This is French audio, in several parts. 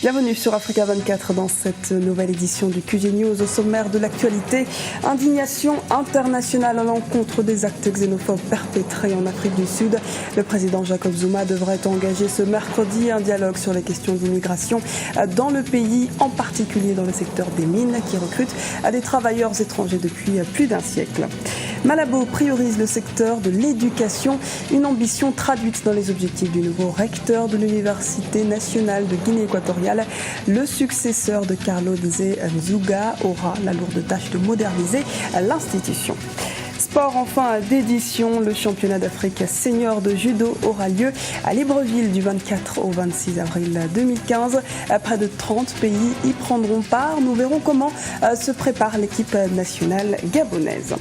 Bienvenue sur Africa 24 dans cette nouvelle édition du QG News. Au sommaire de l'actualité, indignation internationale à l'encontre des actes xénophobes perpétrés en Afrique du Sud. Le président Jacob Zuma devrait engager ce mercredi un dialogue sur les questions d'immigration dans le pays, en particulier dans le secteur des mines qui recrute des travailleurs étrangers depuis plus d'un siècle. Malabo priorise le secteur de l'éducation, une ambition traduite dans les objectifs du nouveau recteur de l'Université nationale de Guinée équatoriale. Le successeur de Carlo Nzé Nzuga aura la lourde tâche de moderniser l'institution. Sport enfin d'édition, le championnat d'Afrique senior de judo aura lieu à Libreville du 24 au 26 avril 2015. Près de 30 pays y prendront part. Nous verrons comment se prépare l'équipe nationale gabonaise.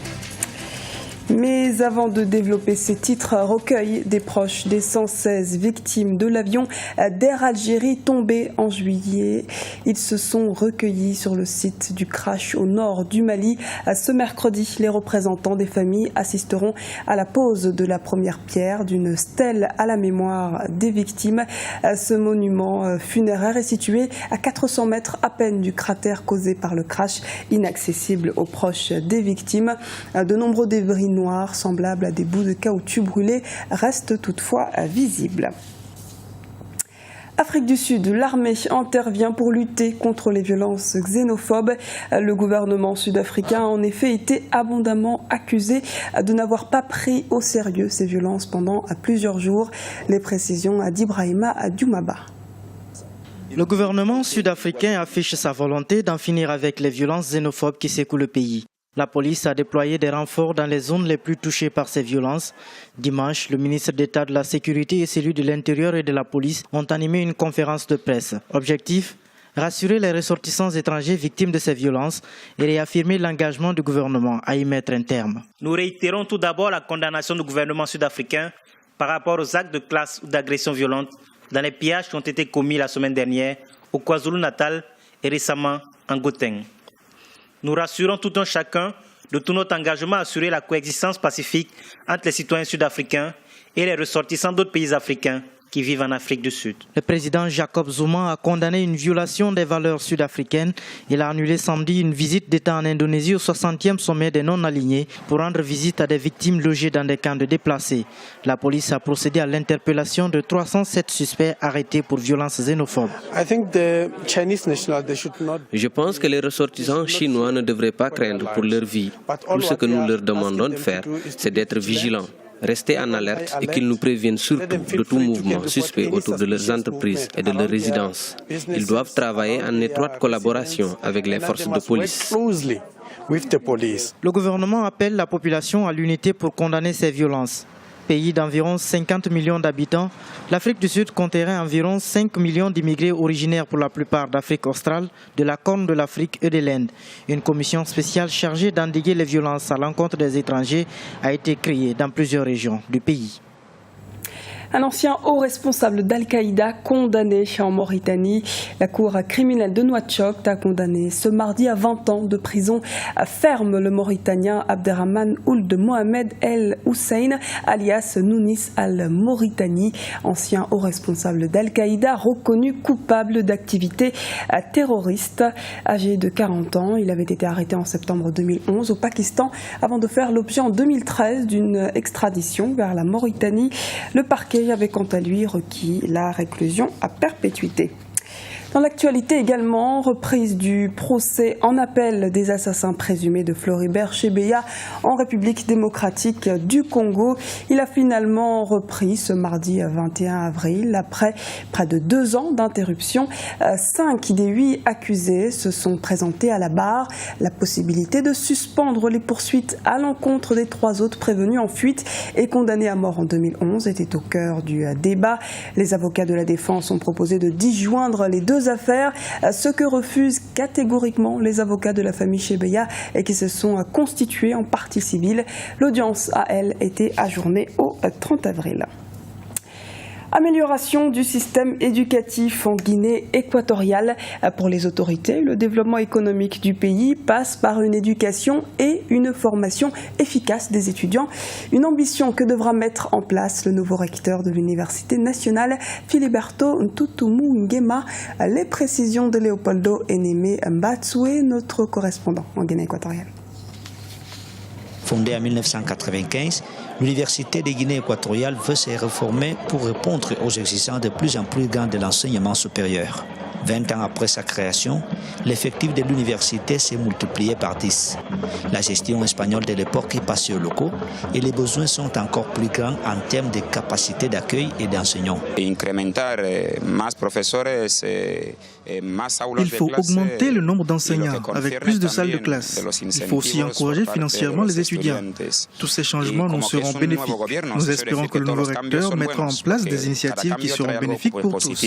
Mais avant de développer ces titres, recueil des proches des 116 victimes de l'avion d'Air Algérie tombé en juillet. Ils se sont recueillis sur le site du crash au nord du Mali. Ce mercredi, les représentants des familles assisteront à la pose de la première pierre d'une stèle à la mémoire des victimes. Ce monument funéraire est situé à 400 mètres à peine du cratère causé par le crash, inaccessible aux proches des victimes. De nombreux débris noirs semblables à des bouts de caoutchouc brûlés restent toutefois visibles. Afrique du Sud, l'armée intervient pour lutter contre les violences xénophobes. Le gouvernement sud-africain a en effet été abondamment accusé de n'avoir pas pris au sérieux ces violences pendant plusieurs jours. Les précisions d'Ibrahima Dioumaba. Le gouvernement sud-africain affiche sa volonté d'en finir avec les violences xénophobes qui secouent le pays. La police a déployé des renforts dans les zones les plus touchées par ces violences. Dimanche, le ministre d'État de la Sécurité et celui de l'Intérieur et de la Police ont animé une conférence de presse. Objectif : rassurer les ressortissants étrangers victimes de ces violences et réaffirmer l'engagement du gouvernement à y mettre un terme. Nous réitérons tout d'abord la condamnation du gouvernement sud-africain par rapport aux actes de classe ou d'agression violente dans les pillages qui ont été commis la semaine dernière au KwaZulu-Natal et récemment en Gauteng. Nous rassurons tout un chacun de tout notre engagement à assurer la coexistence pacifique entre les citoyens sud-africains et les ressortissants d'autres pays africains qui vivent en Afrique du Sud. Le président Jacob Zuma a condamné une violation des valeurs sud-africaines. Il a annulé samedi une visite d'État en Indonésie au 60e sommet des non-alignés pour rendre visite à des victimes logées dans des camps de déplacés. La police a procédé à l'interpellation de 307 suspects arrêtés pour violences xénophobes. Je pense que les ressortissants chinois ne devraient pas craindre pour leur vie. Tout ce que nous leur demandons de faire, c'est d'être vigilants, rester en alerte et qu'ils nous préviennent surtout de tout mouvement suspect autour de leurs entreprises et de leurs résidences. Ils doivent travailler en étroite collaboration avec les forces de police. Le gouvernement appelle la population à l'unité pour condamner ces violences. Pays d'environ 50 millions d'habitants, l'Afrique du Sud compterait environ 5 millions d'immigrés originaires pour la plupart d'Afrique australe, de la Corne de l'Afrique et de l'Inde. Une commission spéciale chargée d'endiguer les violences à l'encontre des étrangers a été créée dans plusieurs régions du pays. Un ancien haut responsable d'Al-Qaïda condamné en Mauritanie. La cour criminelle de Nouakchott a condamné ce mardi à 20 ans de prison ferme le Mauritanien Abderrahmane Ould Mohamed El Hussein, alias Nounis al-Mauritani, ancien haut responsable d'Al-Qaïda reconnu coupable d'activités terroristes. Âgé de 40 ans, il avait été arrêté en septembre 2011 au Pakistan avant de faire l'objet en 2013 d'une extradition vers la Mauritanie. Le parquet avait quant à lui requis la réclusion à perpétuité. Dans l'actualité également, reprise du procès en appel des assassins présumés de Floribert Chebeya en République démocratique du Congo. Il a finalement repris ce mardi 21 avril après près de 2 ans d'interruption. 5 des 8 accusés se sont présentés à la barre. La possibilité de suspendre les poursuites à l'encontre des 3 autres prévenus en fuite et condamnés à mort en 2011 était au cœur du débat. Les avocats de la défense ont proposé de disjoindre les 2 affaires, ce que refusent catégoriquement les avocats de la famille Chebeya et qui se sont constitués en partie civile. L'audience a, elle, été ajournée au 30 avril. Amélioration du système éducatif en Guinée équatoriale. Pour les autorités, le développement économique du pays passe par une éducation et une formation efficace des étudiants. Une ambition que devra mettre en place le nouveau recteur de l'Université nationale, Filiberto Ntutumu Nguema. Les précisions de Leopoldo Eneme Mbatsoué, notre correspondant en Guinée équatoriale. Fondée en 1995, l'Université de Guinée équatoriale veut se réformer pour répondre aux exigences de plus en plus grandes de l'enseignement supérieur. 20 ans après sa création, l'effectif de l'université s'est multiplié par 10. La gestion espagnole de l'époque est passée aux locaux et les besoins sont encore plus grands en termes de capacité d'accueil et d'enseignants. Il faut augmenter le nombre d'enseignants avec plus de salles de classe. Il faut aussi encourager financièrement les étudiants. Tous ces changements nous seront bénéfiques. Nous espérons que le nouveau recteur mettra en place des initiatives qui seront bénéfiques pour tous.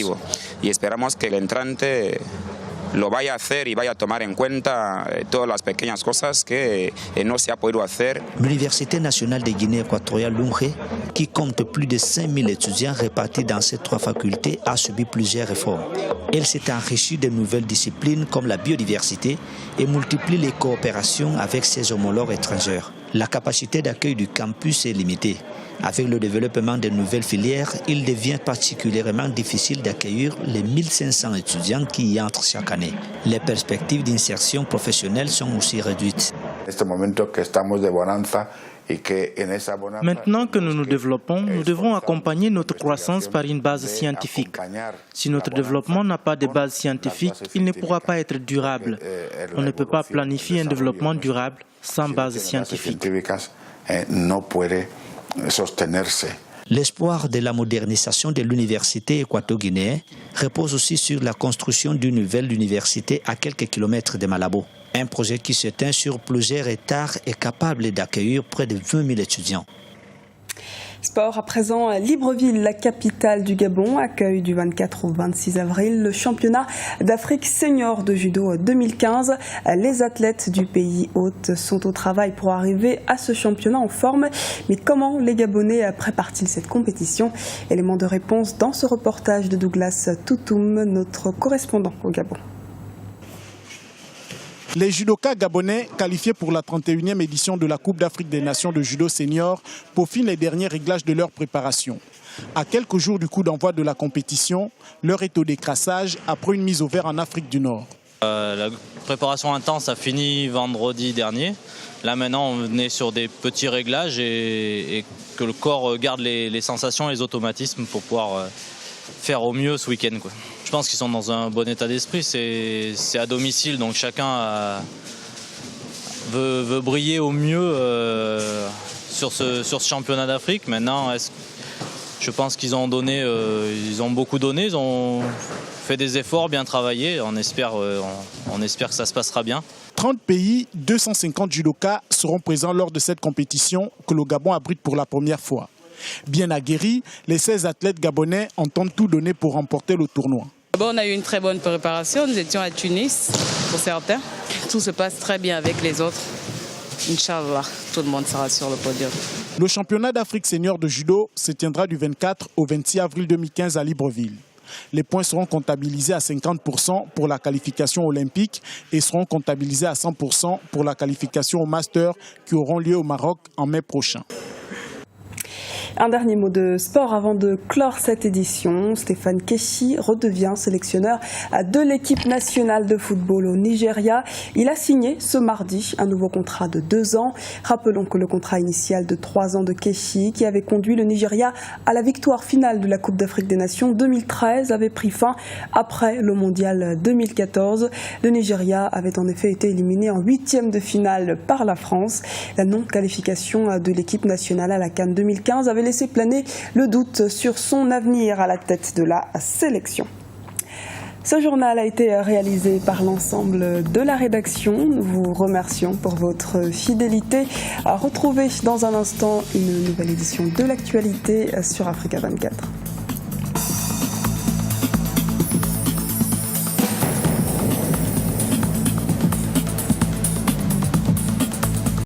lo vaya a hacer y vaya a tomar en cuenta todas las pequeñas cosas que no se ha podido hacer. L'Université nationale de Guinée équatoriale Lunge, qui compte plus de 5000 étudiants répartis dans ces 3 facultés, a subi plusieurs réformes. Elle s'est enrichie de nouvelles disciplines comme la biodiversité et multiplie les coopérations avec ses homologues étrangers. La capacité d'accueil du campus est limitée. Avec le développement de nouvelles filières, il devient particulièrement difficile d'accueillir les 1500 étudiants qui y entrent chaque année. Les perspectives d'insertion professionnelle sont aussi réduites. Maintenant que nous nous développons, nous devrons accompagner notre croissance par une base scientifique. Si notre développement n'a pas de base scientifique, il ne pourra pas être durable. On ne peut pas planifier un développement durable sans base scientifique. L'espoir de la modernisation de l'université équato-guinéenne repose aussi sur la construction d'une nouvelle université à quelques kilomètres de Malabo. Un projet qui s'étend sur plusieurs hectares et capable d'accueillir près de 20 000 étudiants. Sport à présent, Libreville, la capitale du Gabon, accueille du 24 au 26 avril le championnat d'Afrique senior de judo 2015. Les athlètes du pays hôte sont au travail pour arriver à ce championnat en forme. Mais comment les Gabonais préparent-ils cette compétition? Élément de réponse dans ce reportage de Douglas Toutoum, notre correspondant au Gabon. Les judokas gabonais, qualifiés pour la 31e édition de la Coupe d'Afrique des Nations de judo senior, peaufinent les derniers réglages de leur préparation. À quelques jours du coup d'envoi de la compétition, l'heure est au décrassage après une mise au vert en Afrique du Nord. La préparation intense a fini vendredi dernier. Là maintenant on est sur des petits réglages et que le corps garde les sensations et les automatismes pour pouvoir faire au mieux ce week-end. Je pense qu'ils sont dans un bon état d'esprit, c'est à domicile, donc chacun veut briller au mieux sur ce championnat d'Afrique. Maintenant, je pense qu'ils ont donné, ils ont beaucoup donné, ils ont fait des efforts, bien travaillé, on espère que ça se passera bien. 30 pays, 250 judokas seront présents lors de cette compétition que le Gabon abrite pour la première fois. Bien aguerris, les 16 athlètes gabonais entendent tout donner pour remporter le tournoi. On a eu une très bonne préparation, nous étions à Tunis pour certains. Tout se passe très bien avec les autres. Inch'Allah, tout le monde sera sur le podium. Le championnat d'Afrique senior de judo se tiendra du 24 au 26 avril 2015 à Libreville. Les points seront comptabilisés à 50% pour la qualification olympique et seront comptabilisés à 100% pour la qualification au Master qui auront lieu au Maroc en mai prochain. Un dernier mot de sport avant de clore cette édition. Stéphane Keshi redevient sélectionneur de l'équipe nationale de football au Nigeria. Il a signé ce mardi un nouveau contrat de 2 ans. Rappelons que le contrat initial de 3 ans de Keshi, qui avait conduit le Nigeria à la victoire finale de la Coupe d'Afrique des Nations 2013, avait pris fin après le Mondial 2014. Le Nigeria avait en effet été éliminé en 8e de finale par la France. La non-qualification de l'équipe nationale à la CAN 2015 avait laissé planer le doute sur son avenir à la tête de la sélection. Ce journal a été réalisé par l'ensemble de la rédaction. Nous vous remercions pour votre fidélité. Retrouvez dans un instant une nouvelle édition de l'actualité sur Africa 24.